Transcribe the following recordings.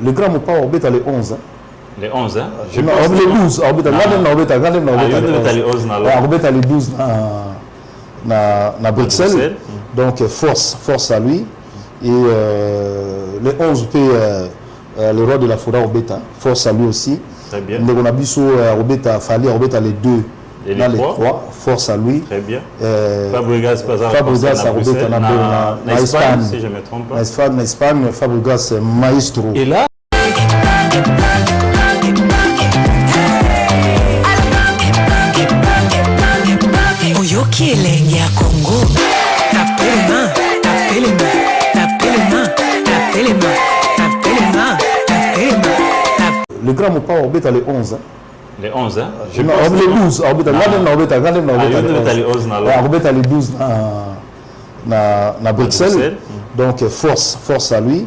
Le grand Mopa Orbeta les 11. Hein. Les 11, hein? Les 12. Orbeta les 11. Orbeta les 12 à Bruxelles. Donc, force à lui. Et les 11 le roi de la forêt Orbeta, force à lui aussi. Très bien. On a Bisso Orbeta, Fali Orbeta les 2. Et les 3, force à lui. Très bien. Fabregas à Orbeta en Espagne, si je ne me trompe pas. En Espagne, Fabregas maestro. Et là, le grand Mopa Orbeta les 11. Hein. Les 11, hein? Les 12. Orbeta les 12 à Bruxelles. Donc, force à lui.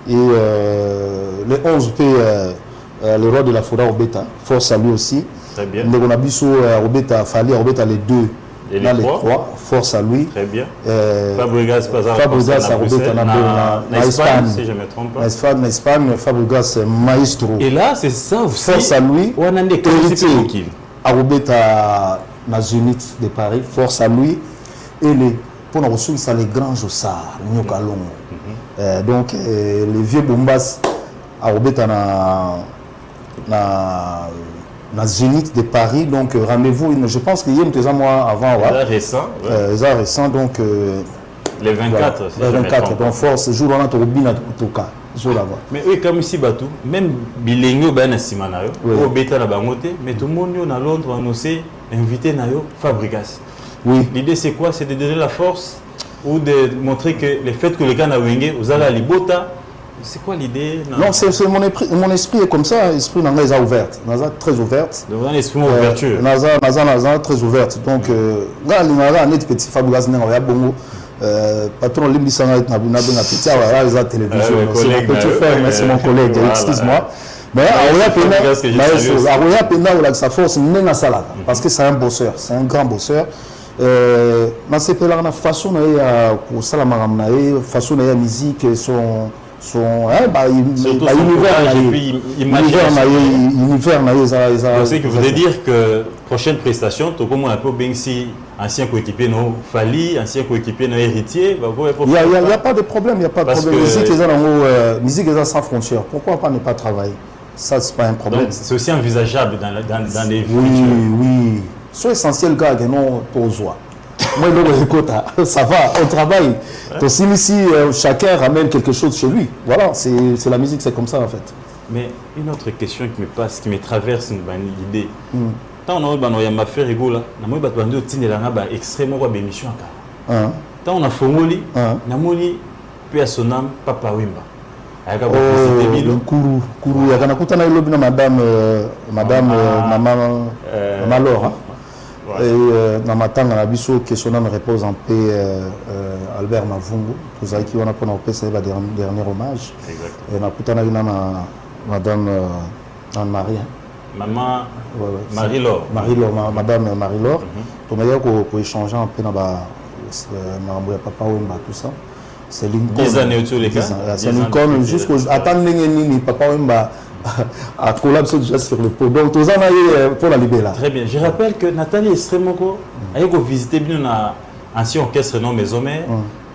Et les 11 le roi de la forêt Orbeta, force à lui aussi. Très bien. On a Bisso Orbeta, Fali Orbeta les 2. Et les 3, force à lui. Très bien. Fabregas à Orbeta en Espagne, si je ne me trompe pas. En Espagne, Fabregas maestro. Et là, c'est ça aussi. Force à lui. On a des héritier à Orbeta na Zénith de Paris, force à lui. Et pour nous ressourcer, ça les grands Jossard, Nyokalon. Donc, les vieux bombas à Orbeta na Zénith de Paris, donc rendez-vous, je pense qu'il y a un mois avant. C'est récent, donc... les 24, voilà, les 24, donc force, jour on a tout bien en tout cas. Mais oui, comme ici, même Bilingo, ben Simanayo, au Beta la Bangote, mais tout le monde à Londres, on s'est invité Nayo Fabregas. Oui. L'idée c'est quoi? C'est de donner la force ou de montrer que le fait que les gars n'ont wingé, vous allez à Libota. C'est quoi l'idée? Non, c'est mon esprit est comme ça, l'esprit n'a pas ouverte, n'a très ouverte. Donc un esprit ouverture. N'a très ouverte. Donc, là, il y a un petit Fabregas, il y a bon patron Limbisanga na petit à la télévision. C'est mon petit frère, mais c'est mon collègue, excuse-moi. Mais Aroya Pena, sa force, n'est Salaka, parce que c'est un bosseur, c'est un grand bosseur. Dans ces pays-là, la façon dont la musique, son univers. C'est que vous voulez dire que prochaine prestation, tu comme un peu bien si ancien coéquipier non Fali, ancien coéquipier non héritier, il n'y a pas de problème, il n'y a pas de problème. Musique est sans frontières. Pourquoi pas ne pas travailler? Ça, c'est pas un problème. C'est aussi envisageable dans les futurs. Oui. C'est essentiel, gars, que non pour soi. Moi, ça va, on travaille. Donc, si chacun ramène quelque chose chez lui, voilà, c'est la musique, c'est comme ça en fait. Mais une autre question qui me passe, qui me traverse l'idée. Tant on a ma fait rigola, on a extrêmement bonne émission. Tant on a Fongoli, on a Moni, puis à son âme, Papa Wimba. Kourou, il y a Maman Laura. Et dans ma tante, on a vu que son âme repose en paix, Albert Mavungu, pour ça qu'on a fait ce dernier hommage. Et on a vu Madame Anne-Marie. Maman Marie-Laure. Madame Marie-Laure. On a eu pour échanger un peu dans Papa Wemba, tout ça. C'est Lincoln. 10 années au-dessus les cas. C'est Lincoln jusqu'au. Attends, Papa Wemba. À collapser déjà sur le pot. Donc, tous en avez pour la libérer. Très bien. Je rappelle que Nathalie extrêmement quoi. Elle a visité bien un ancien orchestre non maison-mère.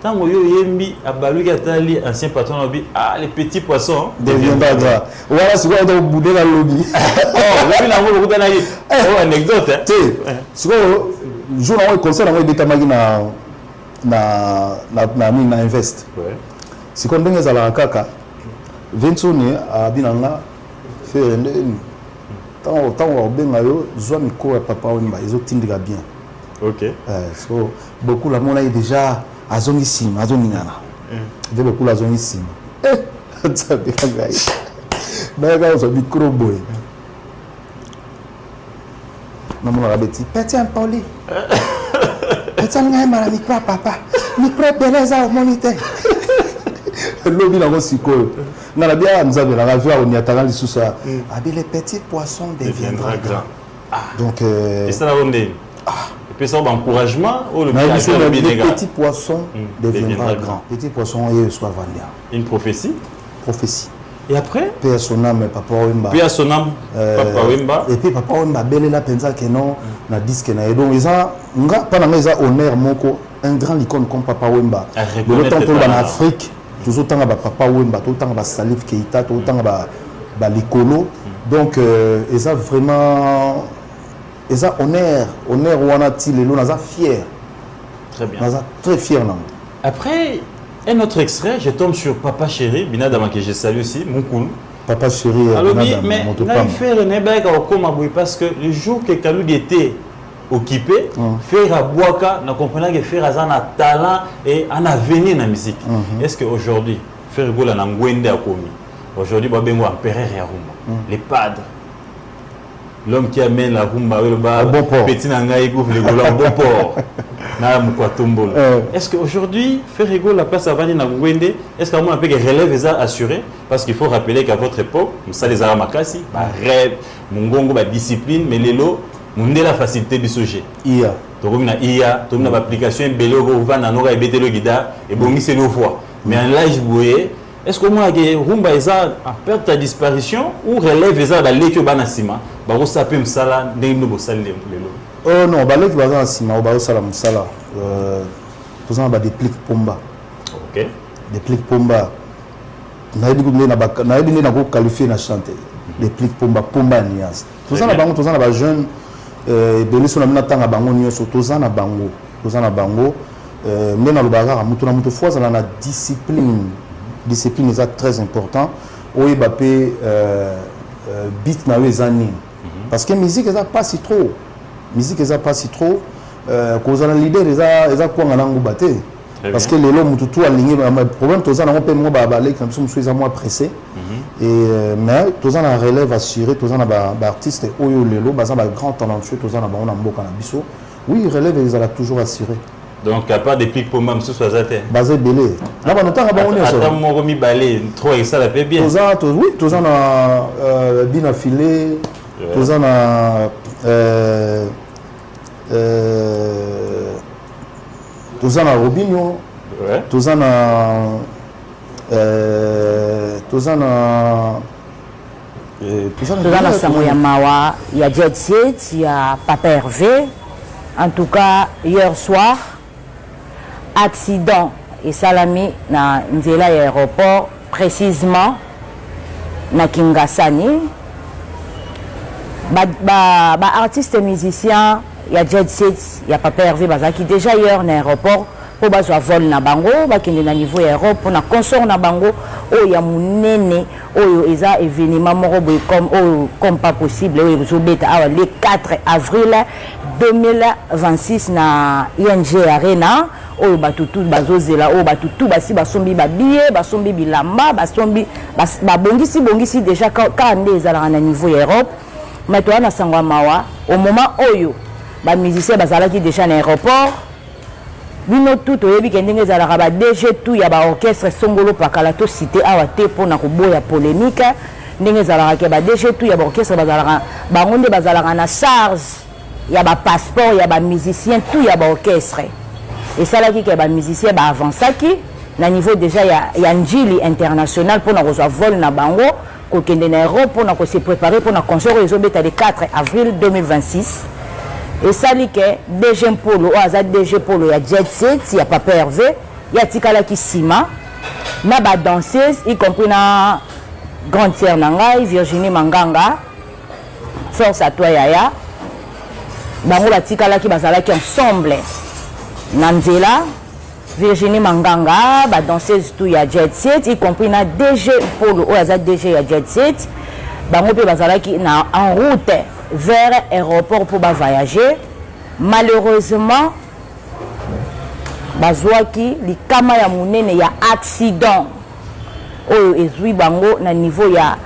Tant que Yembi a balu Nathalie ancien patron lobby. Ah les petits poissons deviendra gras. Voilà c'est quoi donc boudé dans le lobby. Oh là il a beaucoup d'années. Oh anecdote. Tu sais. C'est quoi jour on concert on est tamagi na invest. Ouais. C'est quand on est à la kaka. Vinconi a binanga tant on bien ayo zone ko papa Wemba ils ont tindika bien. OK. So beaucoup la mona est déjà azongisima azoningana. Beaucoup la zongisima. Ça dégaga. D'ailleurs on se micro boy. Maman la bêtise. Petit un poli. Petit un gars mara micro papa. Micro beleza au moniteur. Lobby la mosiko. Non, la bien, nous avons la ravia, on y attend les sous-ça. Les petits poissons deviendront grands. Donc, et ça la ronde. Et puis ça, encouragement ou le petits poissons deviendront grands. Petits poissons, et soit vendu. Une prophétie. Prophétie. Et après Paix à son âme, Papa Wemba. Paix à son âme, Papa Wemba. Et puis Papa Wemba, belle la pensa que non, na disque na donc ils ont pendant mes honneur moko un grand icône comme Papa Wemba. De l'autre temps en Afrique, tout autant ba Papa Wemba, tout autant ba Salif Keita, tout autant ba Likolo. Donc ils ont vraiment ils ont honneur wana ti lelo na za fier. Très bien. Na za très fier non. Après un autre extrait, je tombe sur Papa Chéri, Binadama que je salue aussi, mon cool. Papa Chéri, alors mais là il fait Renébec parce que le jour que Kaloudi était occupé, faire à Boaka, nous comprenons que faire un talent et un avenir dans la musique. Est-ce qu'aujourd'hui, faire Gola na Ngwende a commis? Aujourd'hui, Babengo Empereur et Rumba, les padres, l'homme qui amène la rumba, le petit Nangaï Gouf, le Gola au bon port. Est-ce qu'aujourd'hui, faire la place à Vani Ngwende, est-ce qu'on a que relève est assuré? Parce qu'il faut rappeler qu'à votre époque, ça les Aramakasi, rêve, Mungongo, discipline, mais les lots, on a la facilité du sujet. IA. Donc, on a IA, on a l'application Bélo, on va dans et BTL Guida, et bon, c'est nos voix. Mais en live, vous voyez, est-ce qu'on a que Rumba est en perte de disparition ou relève est dans l'équipe Banasima? Baro sapé Msala, Néno Sal les oh non, bah là qui va dans Sima, bah ça la Msala. Tout ça va des plics pomba. Ok. Des plics pomba. Na yedi na ko qualifier na chanter. Des plics pomba nias. Tout ça na bango, tout ça na ba jeune belé so na mina tanga bango nyoso, tout ça na bango. Tout ça na bango mais na lobaka mutu na mutu fois ça na discipline. Discipline est très important. Oui, bah beat na wezani. Parce que musique est pas si trop. Musique est pas si trop. Cause on a l'idée ils quoi en langue batté. Parce que les lots tout aligné. Le problème tous on a un peu moins babalé comme ça, je suis moins pressé. Et mais tous on a relève assuré, tous on a artiste oyo les lots, bazan grand talentueux, tous on a on a mboka na biso. Oui, relève ils ont toujours assuré. Donc, à part des pics pour moi, monsieur Soazate. Basé belé. Là, on entend on est sur. Attends, mon remis balé, trop et ça la fait bien. Oui, tous on a bien affilé, tous on a tous on a Robinho, tous on a Samoya Mawa, il y a Jet Set, il y a Papa Hervé. En tout cas, hier soir, accident et salami na Nzela aéroport, précisément na Kingasani. Artistes et musiciens, il y a Jet Set, il y a Papa Hervé qui déjà hier na aéroport pour bazo vol na bango, bakende na niveau aéroport pour na consort na bango, il y a munene, il y a événement comme pas possible, le 4 avril 2026 na ING Arena. Oyo batutu bazozela oyo batutu basi basombi babiye basombi bilamba basombi bongisi déjà quand nde ezalaka na niveau ya Europe mais toi na sangwa mawa au moment oyo ba musiciens bazalaki déjà na aéroport bino tout oyebi ke ndenge ezalaka ba DG tout ya ba orchestre songolo pakala to cité awa te pona koboya polémique ndenge ezalaka ke ba DG tout ya ba orchestre bazalaka bango nde bazalaka na charge ya ba passeport ya ba musicien tout ya ba orchestre. Et ça là qui est un musicien avancé qui na niveau déjà il y a Njili international pour nous recevoir vol na bango ko kende na Europe pour nous se préparer pour na concert les le 4 avril 2026 et ça li que DG Polo azad DG Polo ya Jet Set il y a Papa Hervé il y a Tikala qui Sima na ba danseuse y compris na grande sœur nangai Virginie Manganga force à toi yaya bango ba Tikala qui bazala qui ensemble Nanzela, Virginie Manganga, danseuse tout ya Jet Set, y compris na DG Polo, DG ya Jet Set, bango pe bazala qui na en route vers l'aéroport pour voyager. Malheureusement, bazwaki li kama ya munene ya accident. Oyo ezui bango na niveau ya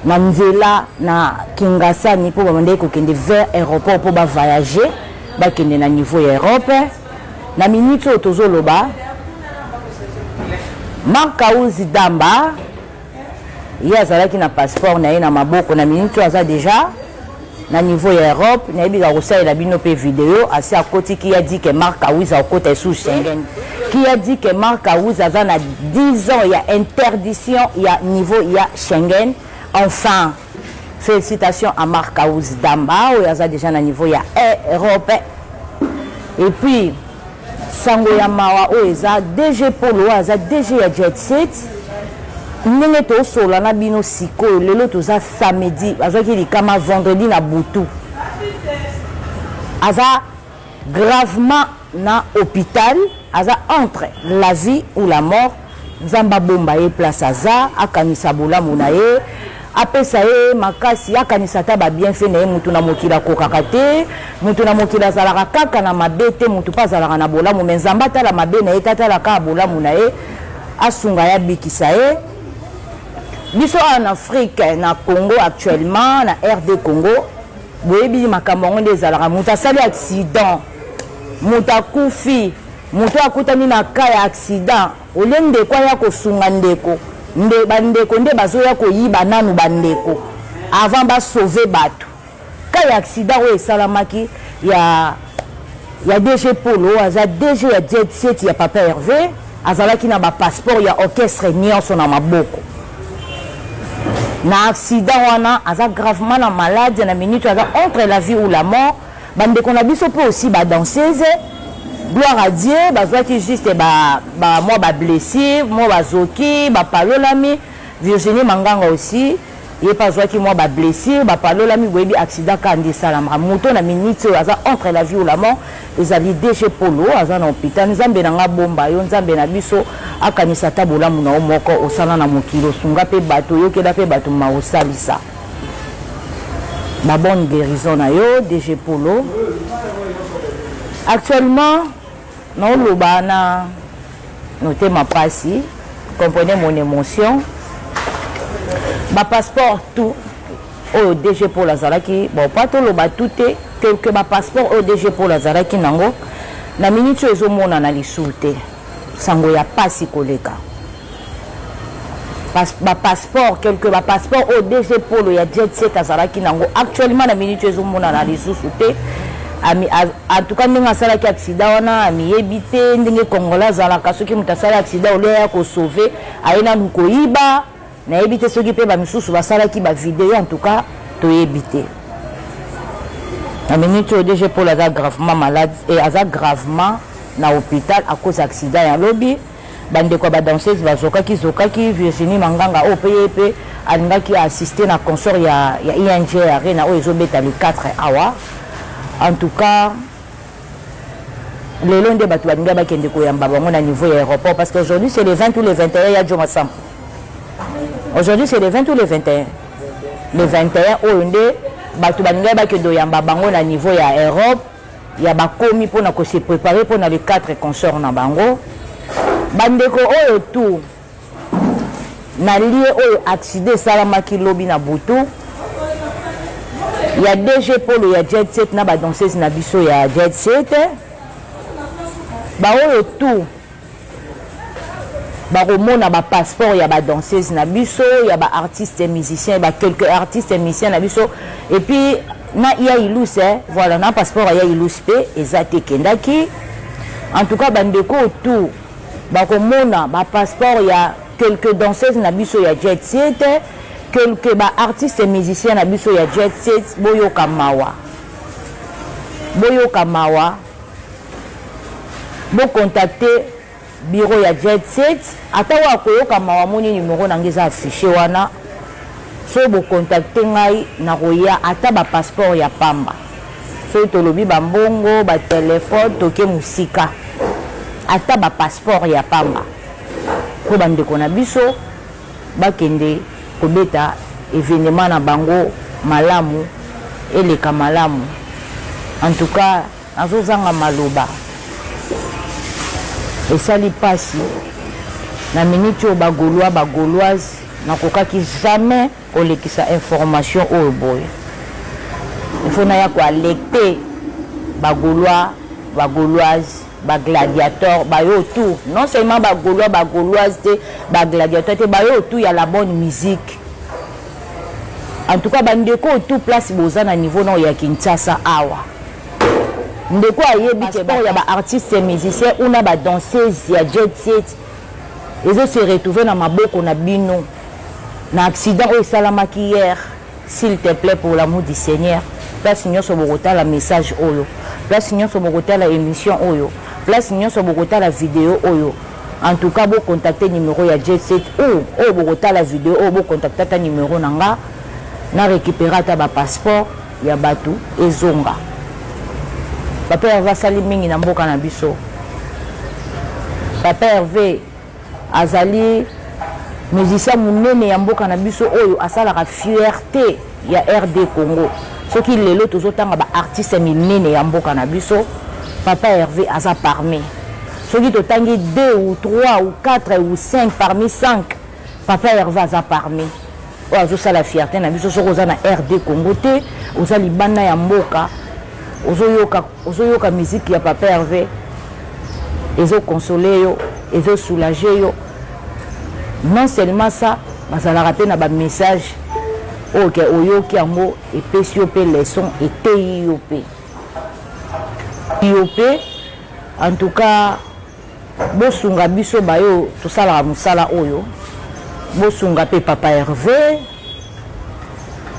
Nanzela na Kingasani pour bamande ko kende vers l'aéroport pour voyager, ba kende na niveau ya Europe. Na minute otozoloba Markaouzi Damba il azalaki na passeport na ye na maboko na minute aza déjà na niveau ya Europe na yebi ka ça la bino pe vidéo assez à côté qui a dit que Marc Aouiz a côté sous Schengen qui a dit que Marc Aouiz a 10 ans il y a interdiction il y a niveau il y a Schengen. Enfin félicitations à Marc Aouiz Damba où il y a déjà na niveau il y a Europe. Et puis sango ya mawa o eza DG Polo aza DG ya Jet Set ndenge tosola na bino sikoyo lelo toza samedi azwaki likama vendredi na butu aza gravement na hôpital aza entre la vie ou la mort nzamba bomba ye place aza akanisa bolamu na ye apesa ye makasi akanisa ta ba bienfait na ye mutu na mokila kokaka te mutu na mokila azalaka kaka na mabe te mutu pa azalaka na bolamu me nzamba tala mabe na ye tatalaka bolamu na ye asunga ya bikisa ye biso en Afrique na Congo actuellement na RD Congo boyebi makambo ngo ezalaka mutu asali accident mutu akufi mutu akutani na ka ya accident olende kwa ya kosunga ndeko nde bandeko nde bazoya koyiba nanu bandeko avant ba sauver bato ka ya accident o esalamaki ya DG Polo aza DG ya Jet Set ya Papa Hervé azalaki na ba passeport ya orchestre nyonso na maboko na accident wana aza gravement na malade na minute aza entre la vie ou la mort bandeko na biso pe aussi ba danseuse gloire à Dieu bazwaki juste moi blessé moi bazoki palolami Virginie Manganga aussi ye bazwaki moi blessé palolami boyebi accident kandi salama moto na minute aza entre la vie ou la mort ezali DG Polo aza na hôpital nzambe na nga bomba yo nzambe na biso akanisa ta bolamu na moko osala na mokilo sunga pe bato yo keda pe bato ma osalisa la bonne guérison na yo DG Polo. Actuellement, non lobana notez ma passe, comprenez mon émotion. Ma passeport tout au DG pour la Zaraki, bon pas tout loba tout est que ma passeport au DG pour la Zaraki nango na minute ezo mona na lisulte sango ya pasi koleka. Ma passeport quelque ma passeport au DG pour le ya Jet Set Zaraki nango actuellement na minute ezo mona na lisulte. En tout cas ndenge asalaki accident wana amiyebi te ndenge kongola azalaka soki moto asali accident oleya kosauve aye nanu koyiba nayebi te soki mpe bamisusu basalaki bavideo en tout cas toyebi te na minute oyo DG Paul aza gravement malade et aza gravement na hôpital à cause accident ya lobi bandeko badanseuse bazokaki Virginie Manganga oyo mpe ye mpe alingaki assister na concert ya ING Arena oyo ezobeta le 4 awa. En tout cas, le long de Batouanga Bakende Koyamba, on a niveau aéroport parce qu'aujourd'hui c'est les 20 ou les 21, il y a Djoma Sam. Aujourd'hui c'est les 20 ou les 21. Les 21, on est Batouanga Bakende Yamba, on a niveau ya Europe, il y a Bakomi pour se préparer pour les 4 consorts na Bango. Bandeko Oyo tout, na lié Oyo accident Salamaki Lobi na Boutou. Il y a DG Polo, il y a Jet Set, na ba danseuse na biso ya Jet Set. Ba oyo tout. Ba romona ba passeport il y a ba danseuse na biso, il y a ba artistes et musiciens, ba quelques artistes et musiciens na biso et puis na iya ilus voilà na passeport ya ilus pe ezate kendaki. En tout cas bandeko tout. Ba romona ba passeport il y a quelques danseuses na biso ya Jet Set. Quelques artistes et musiciens na biso ya Jet Set boyo kamawa bo contacter bureau ya Jet Set atawa koyo kamawa moni numéro nangeza affiché wana so bo contacter ngai na koya ata ba passeport ya pamba so tolobi ba mbongo ba téléphone toke musika ata ba passeport ya pamba ko bandeko na biso bakende kobeta événement na bango malamu eleka malamu. En tout cas azozanga maloba esali pasi na minute o bagauloise na kokaki jamais olekisa information oyo boy il faut na ya ko alecter bagauloise gladiateur bayo tout non seulement bagauloise te gladiateur te bayo tout ya la bonne musique en tout cas bandeko tout place boza na niveau na ya Kinshasa awa ndeko ayebi ke bon ya ba artiste et musicien una ba danseuse ya jet set ezo se retrouver na maboko na bino na accident o salamaki hier s'il te plaît pour l'amour du Seigneur place nyonso bokota la message oyo place nyonso bokota la émission oyo place nyonso bokota la vidéo oyo en tout cas bo contacter numéro ya jet set ou bokota la vidéo ou bo contacter ta numéro nanga na récupérer ta ba passeport ya batu ezonga papa Hervé asali mingi na mboka na biso papa Hervé azali musicien munene ya mboka na biso oyo asalaka fierté ya RD Congo soki lelo tozotanga ba artiste minene ya mboka na biso papa Hervé aza parmi soki totangi 2 ou 3 ou 4 ou 5 parmi 5 papa Hervé aza parmi oyo azosala fierté na biso soki oza na RD Congo te oza libanda ya mboka ozoyoka musique ya papa Hervé ezoconsoler yo ezosoulager yo non seulement ça bazalaka mpe na bamessage oyo ke oyoki yango epesi yo mpe leson eteyi yo mpe en tout cas bosunga biso bayo tosalaka mosala oyo bosunga mpe papa Hervé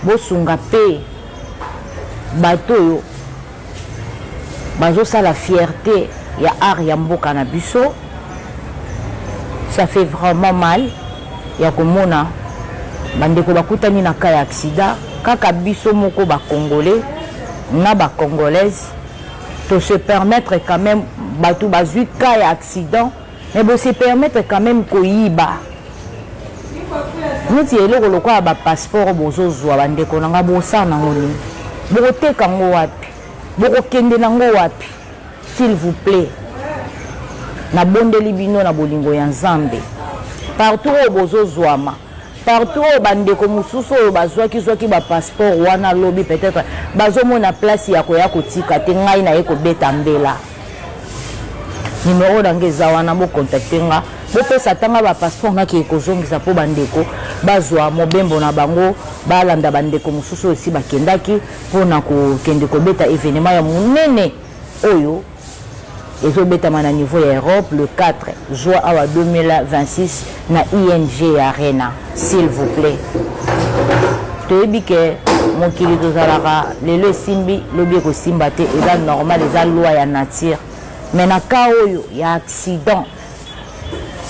bosunga mpe bato oyo bazosala fierté ya art ya mboka na biso. Ça fait vraiment mal ya komona bandeko bakutani na ka ya accident kaka biso moko ba congolais na ba congolaise to se permettre quand même batu bazui ka ya accident mais bo se permettre quand même koyiba neti eloko lokwa ba passeport bozozwa bandeko nanga bosana ngoni bokoteka ngo wapi bokokende nango wapi s'il vous plaît na bondeli bino na bolingo ya Nzambe partout au bozozwama partout au bandeko mususu oyo bazwaki ba passeport wana lobi peut-être bazomona place ya koya kotika te ngai na ye kobeta mbela numéro d'angeza wana bo contacter nga bopesa tanga ba passeport ngaki ekozongisa po bandeko bazwa mobembo na bango balanda bandeko mususu aussi bakendaki pona kokende kobeta événement ya munene oyo ezobetama na niveau ya Europe le 4 juin awa 2026 na ING Arena s'il vous plaît toyebi ke mokili tozalaka lelo esimbi lobi ekosimba te eza normal eza loi ya nature mais na ka oyo ya accident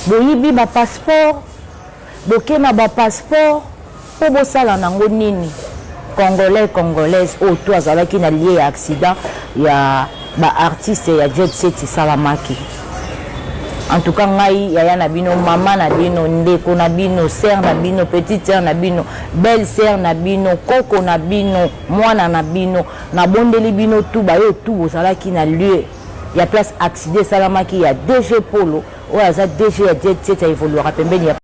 boyibi ba passeport bokena ba passeport po bosala nango nini congolais congolaise oyo to azalaki na lié ya accident ya ba artiste ya jet set salamaki en tout cas ngai yaya na bino mama na bino ndeko na bino sœur na bino petite sœur na bino belle sœur na bino koko na bino mwana na bino na bondeli bino tout bayo tout bozalaki na lieu ya place accident salamaki ya DG Polo oyo aza DG ya jet set ya évoluera pembeni ya